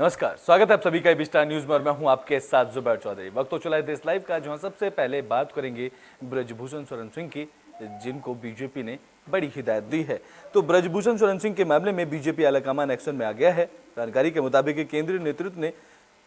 नमस्कार, स्वागत है आप सभी का एबी स्टार न्यूज में और मैं हूं आपके साथ जुबैर चौधरी। वक्त तो चला है देश लाइव का, जहां सबसे पहले बात करेंगे ब्रजभूषण शरण सिंह की, जिनको बीजेपी ने बड़ी हिदायत दी है। तो ब्रजभूषण शरण सिंह के मामले में बीजेपी आलाकमान एक्शन में आ गया है। जानकारी के मुताबिक केंद्रीय नेतृत्व ने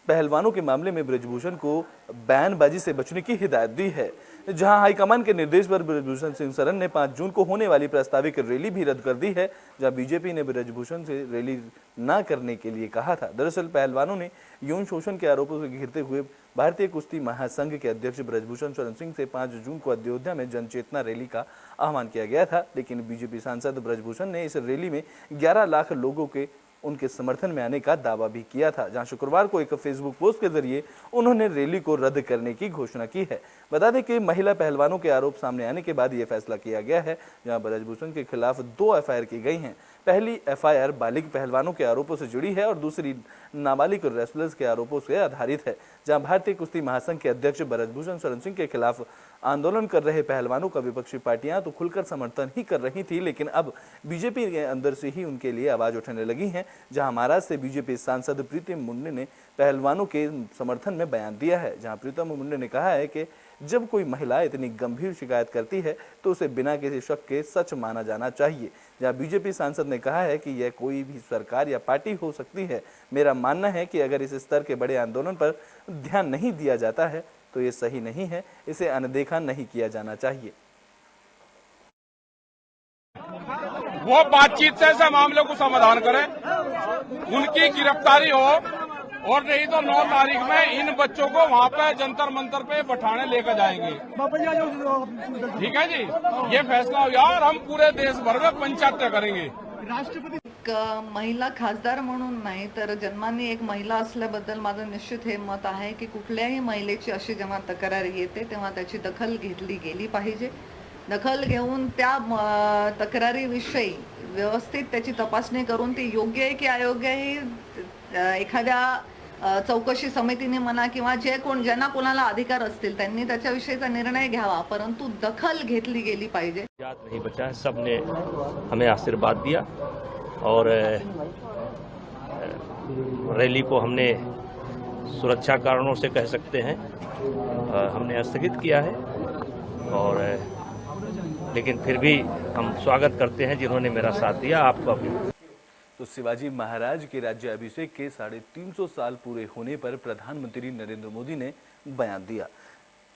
पहलवानों के मामले में ब्रजभूषण को बयानबाजी से बचने की हिदायत दी है। जहां हाईकमान के निर्देश पर ब्रजभूषण सिंह शरण ने 5 जून को होने वाली प्रस्तावित रैली भी रद्द कर दी है, जहां बीजेपी ने ब्रजभूषण से रैली न करने के लिए कहा था। दरअसल पहलवानों ने यौन शोषण के आरोपों से घिरते हुए भारतीय कुश्ती महासंघ के अध्यक्ष ब्रजभूषण शरण सिंह से 5 जून को अयोध्या में जनचेतना रैली का आह्वान किया गया था, लेकिन बीजेपी सांसद ब्रजभूषण ने इस रैली में 11 लाख लोगों के उनके समर्थन में आने का दावा भी किया था। जहां शुक्रवार को एक फेसबुक पोस्ट के जरिए उन्होंने रैली को रद्द करने की घोषणा की है। बता दें कि महिला पहलवानों के आरोप सामने आने के बाद यह फैसला किया गया है, जहां ब्रजभूषण के खिलाफ 2 एफआईआर की गई हैं। पहली एफआईआर बालिग पहलवानों के आरोपों से जुड़ी है और दूसरी नाबालिग रेसलर्स के आरोपों से आधारित है, जहां भारतीय कुश्ती महासंघ के अध्यक्ष ब्रजभूषण शरण सिंह के खिलाफ आंदोलन कर रहे पहलवानों का विपक्षी पार्टियां तो खुलकर समर्थन ही कर रही थी, लेकिन अब बीजेपी के अंदर से ही उनके लिए आवाज उठाने लगी हैं। जहां महाराष्ट्र से बीजेपी सांसद प्रीतम मुंडे ने पहलवानों के समर्थन में बयान दिया है, जहां प्रीतम मुंडे ने कहा है कि जब कोई महिला इतनी गंभीर शिकायत करती है तो उसे बिना किसी शक के सच माना जाना चाहिए। जहां बीजेपी सांसद ने कहा है कि यह कोई भी सरकार या पार्टी हो सकती है। मेरा मानना है कि अगर इस स्तर के बड़े आंदोलन पर ध्यान नहीं दिया जाता है तो ये सही नहीं है, इसे अनदेखा नहीं किया जाना चाहिए। वो बातचीत से ऐसे मामले को समाधान करें, उनकी गिरफ्तारी हो, और नहीं तो 9 तारीख में इन बच्चों को वहां पे जंतर मंतर पे बैठाने लेकर जाएंगे। ठीक है जी, ये फैसला हो यार, हम पूरे देश भर में पंचायत करेंगे। राष्ट्रपती महिला खासदार म्हणून नाही तर जन्माने एक महिला असल्याबद्दल माझं निश्चित हे मत आहे की कुठल्याही महिलेची अशी जेव्हा तक्रार येते तेव्हा त्याची दखल घेतली गेली पाहिजे। दखल घेऊन त्या तक्रारीविषयी व्यवस्थित त्याची तपासणी करून ती योग्य आहे की अयोग्य आहे एखाद्या चौकशी समितीने म्हणा किंवा ज्यांना कोणाला अधिकार असतील त्यांनी त्याच्याविषयीचा निर्णय घ्यावा, परंतु दखल घेतली गेली पाहिजे। याद नहीं बचा है, सबने हमें आशीर्वाद दिया और रैली को हमने सुरक्षा कारणों से कह सकते हैं हमने स्थगित किया है, और लेकिन फिर भी हम स्वागत करते हैं जिन्होंने मेरा साथ दिया। आपका भी। तो शिवाजी महाराज के राज्य अभिषेक के 350 साल पूरे होने पर प्रधानमंत्री नरेंद्र मोदी ने बयान दिया।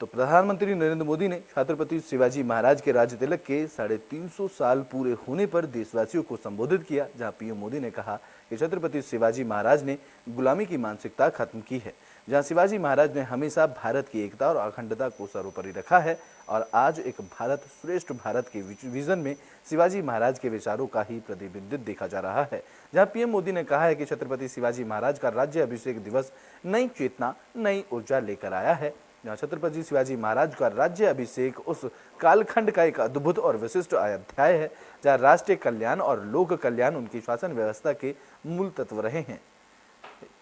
तो प्रधानमंत्री नरेंद्र मोदी ने छत्रपति शिवाजी महाराज के राज्य तिलक के 350 साल पूरे होने पर देशवासियों को संबोधित किया, जहां पीएम मोदी ने कहा कि छत्रपति शिवाजी महाराज ने गुलामी की मानसिकता खत्म की है। जहां शिवाजी महाराज ने हमेशा भारत की एकता और अखंडता को सर्वोपरि रखा है और आज एक भारत श्रेष्ठ भारत के विजन में शिवाजी महाराज के विचारों का ही प्रतिबिंबित देखा जा रहा है। जहां पीएम मोदी ने कहा है कि छत्रपति शिवाजी महाराज का राज्य अभिषेक दिवस नई चेतना, नई ऊर्जा लेकर आया है। जहां छत्रपति शिवाजी महाराज का राज्य अभिषेक उस कालखंड का एक अद्भुत और विशिष्ट अध्याय है, जहां राष्ट्रीय कल्याण और लोक कल्याण उनकी शासन व्यवस्था के मूल तत्व रहे हैं।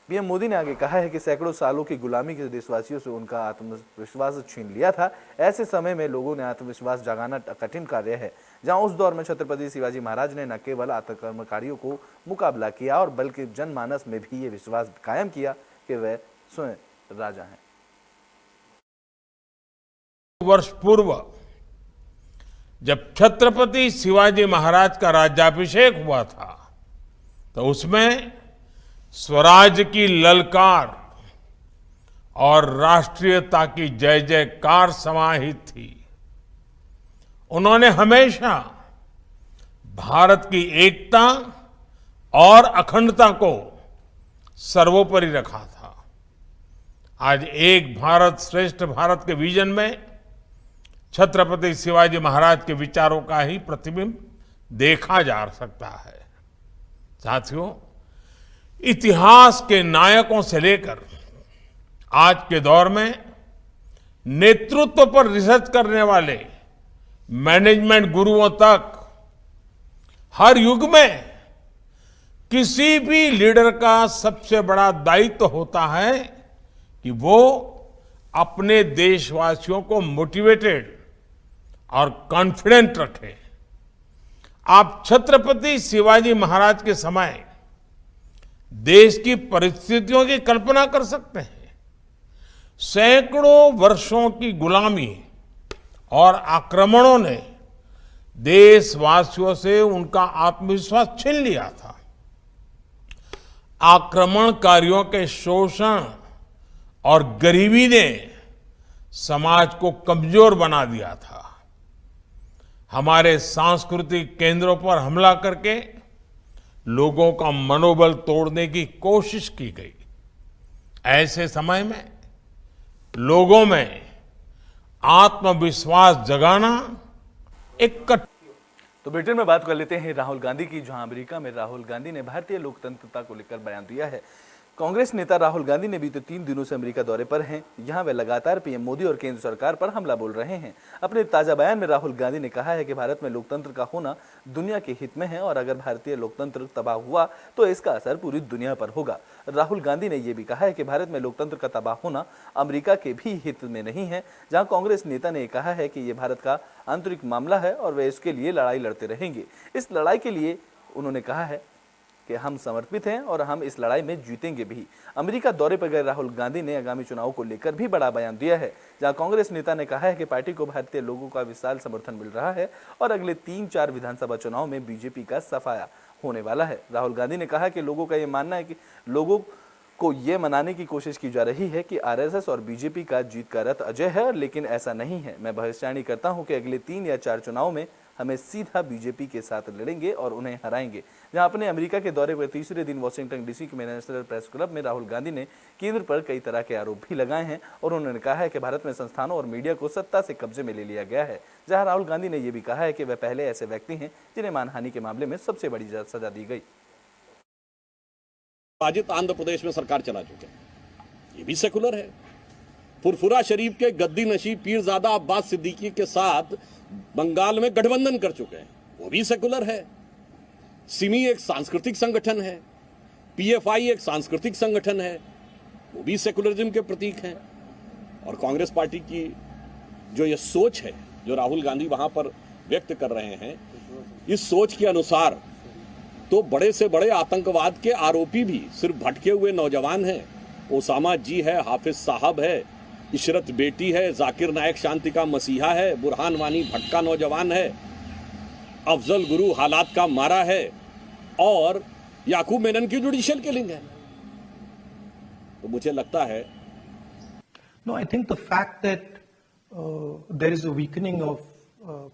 पीएम मोदी ने आगे कहा है कि सैकड़ों सालों की गुलामी के देशवासियों से उनका आत्मविश्वास छीन लिया था। ऐसे समय में लोगों ने आत्मविश्वास जगाना कठिन कार्य है, जहां उस दौर में छत्रपति शिवाजी महाराज ने न केवल आतंककारियों को मुकाबला किया और बल्कि जनमानस में भी ये विश्वास कायम किया कि वह स्वयं राजा हैं। वर्ष पूर्व जब छत्रपति शिवाजी महाराज का राज्याभिषेक हुआ था तो उसमें स्वराज की ललकार और राष्ट्रीयता की जय जयकार समाहित थी। उन्होंने हमेशा भारत की एकता और अखंडता को सर्वोपरि रखा था। आज एक भारत श्रेष्ठ भारत के विजन में छत्रपति शिवाजी महाराज के विचारों का ही प्रतिबिंब देखा जा सकता है। साथियों, इतिहास के नायकों से लेकर आज के दौर में नेतृत्व पर रिसर्च करने वाले मैनेजमेंट गुरुओं तक हर युग में किसी भी लीडर का सबसे बड़ा दायित्व होता है कि वो अपने देशवासियों को मोटिवेटेड और कॉन्फिडेंट रखे। आप छत्रपति शिवाजी महाराज के समय देश की परिस्थितियों की कल्पना कर सकते हैं। सैकड़ों वर्षों की गुलामी और आक्रमणों ने देशवासियों से उनका आत्मविश्वास छीन लिया था। आक्रमणकारियों के शोषण और गरीबी ने समाज को कमजोर बना दिया था। हमारे सांस्कृतिक केंद्रों पर हमला करके लोगों का मनोबल तोड़ने की कोशिश की गई। ऐसे समय में लोगों में आत्मविश्वास जगाना एक तो ब्रिटेन में बात कर लेते हैं राहुल गांधी की, जहां अमेरिका में राहुल गांधी ने भारतीय लोकतंत्रता को लेकर बयान दिया है। कांग्रेस नेता राहुल गांधी ने बीते 3 दिनों से अमेरिका दौरे पर हैं। यहां वे लगातार पीएम मोदी और केंद्र सरकार पर हमला बोल रहे हैं। अपने ताजा बयान में राहुल गांधी ने कहा है कि भारत में लोकतंत्र का होना दुनिया के हित में है और अगर भारतीय लोकतंत्र तबाह हुआ तो इसका असर पूरी दुनिया पर होगा। राहुल गांधी ने यह भी कहा है कि भारत में लोकतंत्र का तबाह होना अमेरिका के भी हित में नहीं है। जहां कांग्रेस नेता ने कहा है कि यह भारत का आंतरिक मामला है और वे इसके लिए लड़ाई लड़ते रहेंगे। इस लड़ाई के लिए उन्होंने कहा है कि हम समर्पित हैं और हम इस लड़ाई में जीतेंगे भी। अमेरिका दौरे पर गए राहुल गांधी ने आगामी चुनाव को लेकर भी बड़ा बयान दिया है, जहां कांग्रेस नेता ने कहा है कि पार्टी को भारतीय लोगों का विशाल समर्थन मिल रहा है और अगले 3-4 विधानसभा चुनाव में बीजेपी का सफाया होने वाला है। राहुल गांधी ने कहा कि लोगों का यह मानना है कि लोगों को यह मनाने की कोशिश की जा रही है कि आरएसएस और बीजेपी का जीत का रथ अजय है, लेकिन ऐसा नहीं है। मैं भविष्यवाणी करता हूं कि अगले 3 या 4 चुनाव में हमें सीधा बीजेपी के साथ लड़ेंगे और उन्हें हराएंगे। जहां अपने अमेरिका के दौरे पर तीसरे दिन वाशिंगटन डीसी के नेशनल प्रेस क्लब में राहुल गांधी ने केंद्र पर कई तरह के आरोप भी लगाए हैं और उन्होंने कहा है कि भारत में संस्थानों और मीडिया को सत्ता से कब्जे में ले लिया गया है। जहां राहुल गांधी ने यह भी कहा है कि वह पहले ऐसे व्यक्ति हैं जिन्हें मानहानि के मामले में सबसे बड़ी सजा दी गई। विभाजित आंध्र प्रदेश में सरकार चला चुके हैं, ये भी सेकुलर है। फुरफुरा शरीफ के गद्दी नशीब पीरजादा अब्बास सिद्दीकी के साथ बंगाल में गठबंधन कर चुके हैं, वो भी सेकुलर है। सिमी एक सांस्कृतिक संगठन है, पीएफआई एक सांस्कृतिक संगठन है, वो भी सेकुलरिज्म के प्रतीक हैं। और कांग्रेस पार्टी की जो ये सोच है, जो राहुल गांधी वहां पर व्यक्त कर रहे हैं, इस सोच के अनुसार तो बड़े से बड़े आतंकवाद के आरोपी भी सिर्फ भटके हुए नौजवान हैं। ओसामा जी है, हाफिज साहब है, इशरत बेटी है, जाकिर नायक शांति का मसीहा है, बुरहान वानी भटका नौजवान है, अफजल गुरु हालात का मारा है और याकूब मेनन की जुडिशियल किलिंग है। तो मुझे लगता है No, I think the fact that there is a weakening of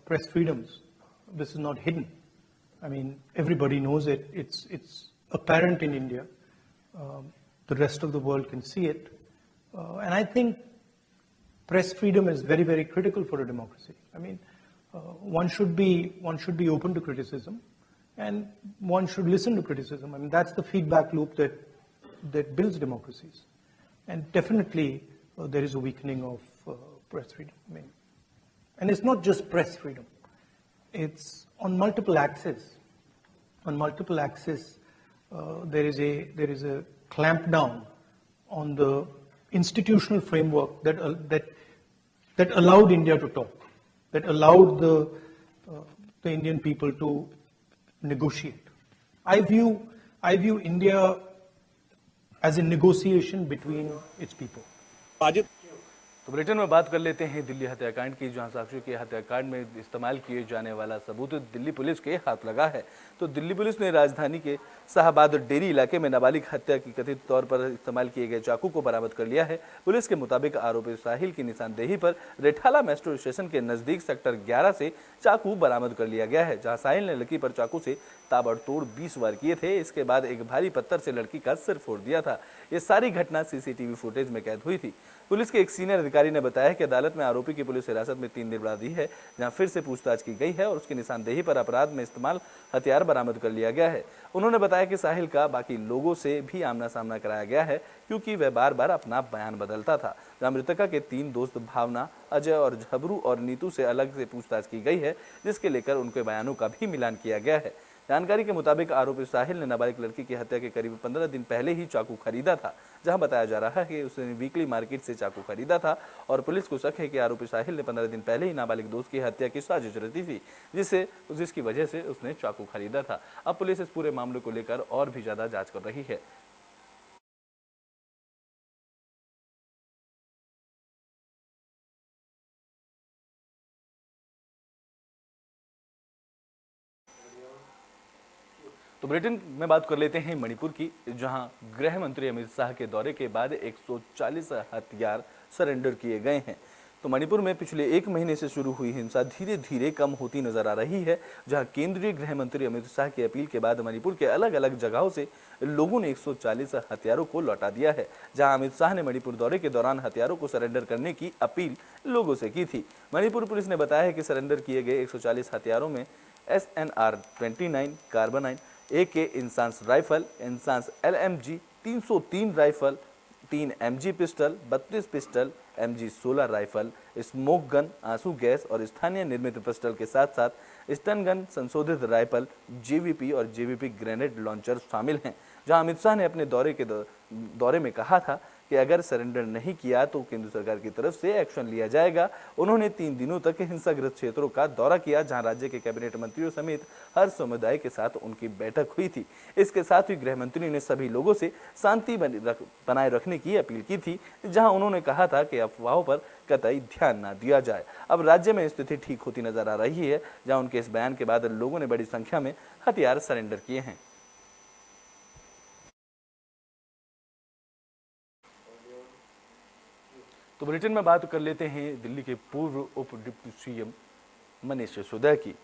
press freedoms, this is not hidden. I mean, everybody knows it. It's apparent in India. The rest of the world can see it. And I think press freedom is very, very critical for a democracy. I mean, one should be open to criticism, and one should listen to criticism. I mean, that's the feedback loop that builds democracies. And definitely, there is a weakening of press freedom. I mean, and it's not just press freedom. It's on multiple axes. On multiple axes, there is a clampdown on the institutional framework that allowed India to talk, that allowed the Indian people to negotiate. I view India as a negotiation between its people. तो Britain में बात कर लेते हैं दिल्ली हत्याकांड की, जहां साक्ष्यों के हत्याकांड में इस्तेमाल किए जाने वाला सबूत दिल्ली पुलिस के हाथ लगा है। तो दिल्ली पुलिस ने राजधानी के शाहबाद डेरी इलाके में नाबालिग हत्या की कथित तौर पर इस्तेमाल किए गए चाकू को बरामद कर लिया है। पुलिस के मुताबिक आरोपी साहिल की निशानदेही पर रेठाला मेट्रो स्टेशन के नजदीक सेक्टर 11 से चाकू बरामद कर लिया गया है, जहां साहिल ने लड़की पर चाकू से ताबड़तोड़ 20 वार किए थे। इसके बाद एक भारी पत्थर से लड़की का सिर फोड़ दिया था। ये सारी घटना सीसीटीवी फुटेज में कैद हुई थी। पुलिस के एक सीनियर अधिकारी ने बताया कि अदालत में आरोपी की पुलिस हिरासत में 3 दिन बढ़ा दी है, जहां फिर से पूछताछ की गई है और उसकी निशानदेही पर अपराध में इस्तेमाल हथियार बरामद कर लिया गया है। उन्होंने बताया कि साहिल का बाकी लोगों से भी आमना सामना कराया गया है, क्योंकि वह बार बार अपना बयान बदलता था। जहां मृतका के 3 दोस्त भावना, अजय और झबरू और नीतू से अलग से पूछताछ की गई है, जिसके लेकर उनके बयानों का भी मिलान किया गया है। जानकारी के मुताबिक आरोपी साहिल ने नाबालिग लड़की की हत्या के करीब 15 दिन पहले ही चाकू खरीदा था, जहां बताया जा रहा है कि उसने वीकली मार्केट से चाकू खरीदा था और पुलिस को शक है कि आरोपी साहिल ने 15 दिन पहले ही नाबालिग दोस्त की हत्या की साजिश रची थी, जिसकी वजह से उसने चाकू खरीदा था। अब पुलिस इस पूरे मामले को लेकर और भी ज्यादा जांच कर रही है। तो बुलेटिन में बात कर लेते हैं मणिपुर की, जहां गृह मंत्री अमित शाह के दौरे के बाद 140 हथियार सरेंडर किए गए हैं। तो मणिपुर में पिछले एक महीने से शुरू हुई हिंसा धीरे धीरे कम होती नजर आ रही है, जहां केंद्रीय गृह मंत्री अमित शाह की अपील के बाद मणिपुर के अलग अलग जगहों से लोगों ने 140 हथियारों को लौटा दिया है। जहां अमित शाह ने मणिपुर दौरे के दौरान हथियारों को सरेंडर करने की अपील लोगों से की थी। मणिपुर पुलिस ने बताया है कि सरेंडर किए गए 140 हथियारों में SNR 29 carbine, AK INSAS rifle, INSAS LMG, 303 rifle, 3 MG pistol, 32 pistol, MG 16 rifle, smoke gun, आंसू गैस और स्थानीय निर्मित पिस्टल के साथ साथ स्टन गन, संशोधित राइफल, JVP और JVP ग्रेनेड लॉन्चर शामिल हैं। जहां अमित शाह ने अपने दौरे में कहा था कि अगर सरेंडर नहीं किया तो केंद्र सरकार की तरफ से एक्शन लिया जाएगा। उन्होंने 3 दिनों तक हिंसाग्रस्त क्षेत्रों का दौरा किया, जहां राज्य के कैबिनेट मंत्रियों समेत हर समुदाय के साथ उनकी बैठक हुई थी। इसके साथ ही गृह मंत्री ने सभी लोगों से शांति बनाए रखने की अपील की थी, जहां उन्होंने कहा था कि अफवाहों पर कतई ध्यान न दिया जाए। अब राज्य में स्थिति ठीक होती नजर आ रही है, जहां उनके इस बयान के बाद लोगों ने बड़ी संख्या में हथियार सरेंडर किए हैं। तो बुलेटिन में बात कर लेते हैं दिल्ली के पूर्व उप डिप्टी CM मनीष सिसोदिया की।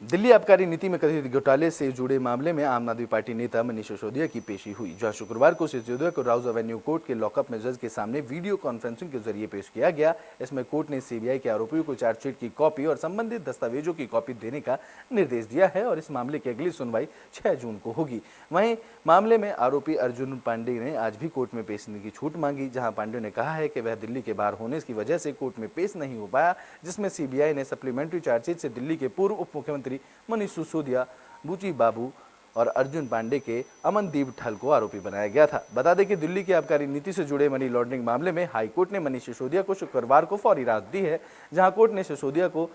दिल्ली आबकारी नीति में कथित घोटाले से जुड़े मामले में आम आदमी पार्टी नेता मनीष सिसोदिया की पेशी हुई, जहां शुक्रवार को सिसोदिया को राउज एवेन्यू कोर्ट के लॉकअप में जज के सामने वीडियो कॉन्फ्रेंसिंग के जरिए पेश किया गया। इसमें कोर्ट ने CBI के आरोपियों को चार्जशीट की कॉपी और संबंधित दस्तावेजों की कॉपी देने का निर्देश दिया है और इस मामले की अगली सुनवाई 6 जून को होगी। वहीं मामले में आरोपी अर्जुन पांडे ने आज भी कोर्ट में पेश होने की छूट मांगी, जहां पांडे ने कहा है कि वह दिल्ली के बाहर होने की वजह से कोर्ट में पेश नहीं हो पाया, जिसमें CBI ने सप्लीमेंट्री चार्जशीट से दिल्ली के पूर्व उप मुख्यमंत्री मनीष सिसोदिया, बुची बाबू और अर्जुन पांडे के अमनदीप ठल को आरोपी बनाया गया था। बता दें कि दिल्ली की आबकारी नीति से जुड़े मनी लॉन्ड्रिंग मामले में हाईकोर्ट ने मनीष सिसोदिया को शुक्रवार को फौरी राहत दी है, जहां कोर्ट ने सिसोदिया को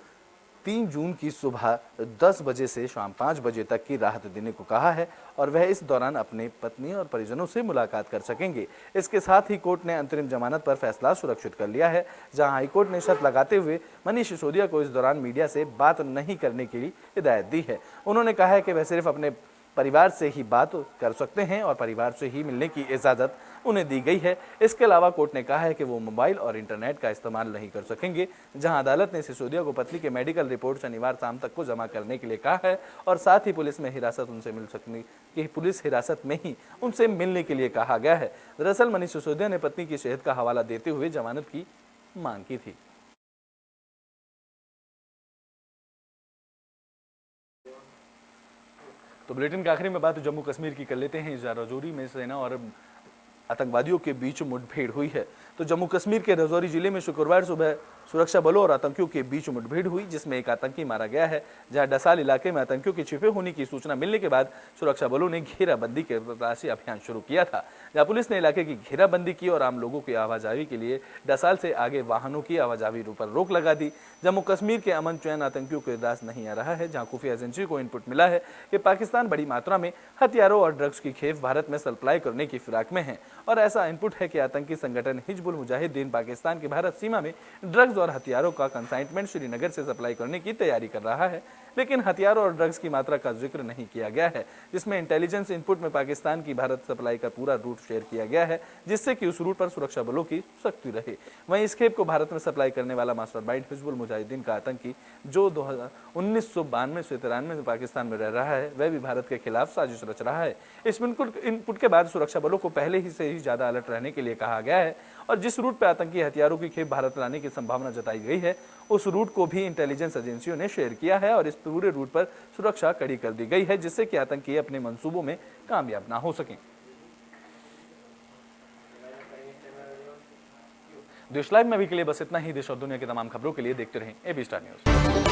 3 जून की सुबह 10 बजे से शाम 5 बजे तक की राहत देने को कहा है और वह इस दौरान अपने पत्नी और परिजनों से मुलाकात कर सकेंगे। इसके साथ ही कोर्ट ने अंतरिम जमानत पर फैसला सुरक्षित कर लिया है, जहां हाईकोर्ट ने शर्त लगाते हुए मनीष सिसोदिया को इस दौरान मीडिया से बात नहीं करने की हिदायत दी है। उन्होंने कहा है कि वह सिर्फ अपने परिवार से ही बात कर सकते हैं और परिवार से ही मिलने की इजाज़त उन्हें दी गई है। इसके अलावा कोर्ट ने कहा है कि वो मोबाइल और इंटरनेट का इस्तेमाल नहीं कर सकेंगे, जहां अदालत ने सिसोदिया को पत्नी के मेडिकल रिपोर्ट शनिवार शाम तक को जमा करने के लिए कहा है और साथ ही पुलिस हिरासत में ही उनसे मिलने के लिए कहा गया है। दरअसल मनीष सिसोदिया ने पत्नी की सेहत का हवाला देते हुए जमानत की मांग की थी। तो बुलेटिन के आखिरी में बात जम्मू कश्मीर की कर लेते हैं, जहां राजौरी में सेना और आतंकवादियों के बीच मुठभेड़ हुई है। तो जम्मू कश्मीर के राजौरी जिले में शुक्रवार सुबह सुरक्षा बलों और आतंकियों के बीच मुठभेड़ हुई, जिसमें एक आतंकी मारा गया है। जहां डसाल इलाके में आतंकियों के छिपे होने की सूचना मिलने के बाद सुरक्षा बलों ने घेराबंदी के तलाशी अभियान शुरू किया था, जहां पुलिस ने इलाके की घेराबंदी की और आम लोगों की आवाजाही के लिए डसाल से आगे वाहनों की आवाजाही पर रोक लगा दी। जम्मू कश्मीर के अमन चैन आतंकियों को दास नहीं आ रहा है, जहां खुफिया एजेंसी को इनपुट मिला है कि पाकिस्तान बड़ी मात्रा में हथियारों और ड्रग्स की खेप भारत में सप्लाई करने की फिराक में है और ऐसा इनपुट है कि आतंकी संगठन हिजबुल मुजाहिदीन पाकिस्तान की भारत सीमा में ड्रग्स और हथियारों का कंसाइनमेंट श्रीनगर से सप्लाई करने की तैयारी कर रहा है, लेकिन हथियारों और ड्रग्स की मात्रा का जिक्र नहीं किया गया है, जिसमें इंटेलिजेंस इनपुट में पाकिस्तान की भारत सप्लाई का पूरा रूट शेयर किया गया है, जिससे कि उस रूट पर सुरक्षा बलों की सख्ती रहे। वहीं इस खेप को भारत में सप्लाई करने वाला मास्टरमाइंड हिजबुल मुजाहिदीन का आतंकी, जो 1992 से 93 में पाकिस्तान में रह रहा है, वह भी भारत के खिलाफ साजिश रच रहा है। इस इनपुट के बाद सुरक्षा बलों को पहले ही से ही ज्यादा अलर्ट रहने के लिए कहा गया है और जिस रूट पर आतंकी हथियारों की खेप भारत लाने की संभावना जताई गई है, उस रूट को भी इंटेलिजेंस एजेंसियों ने शेयर किया है और इस पूरे रूट पर सुरक्षा कड़ी कर दी गई है, जिससे कि आतंकी अपने मंसूबों में कामयाब ना हो सकें। देश लाइव में अभी के लिए बस इतना ही। देश और दुनिया की तमाम खबरों के लिए देखते रहें AB स्टार न्यूज।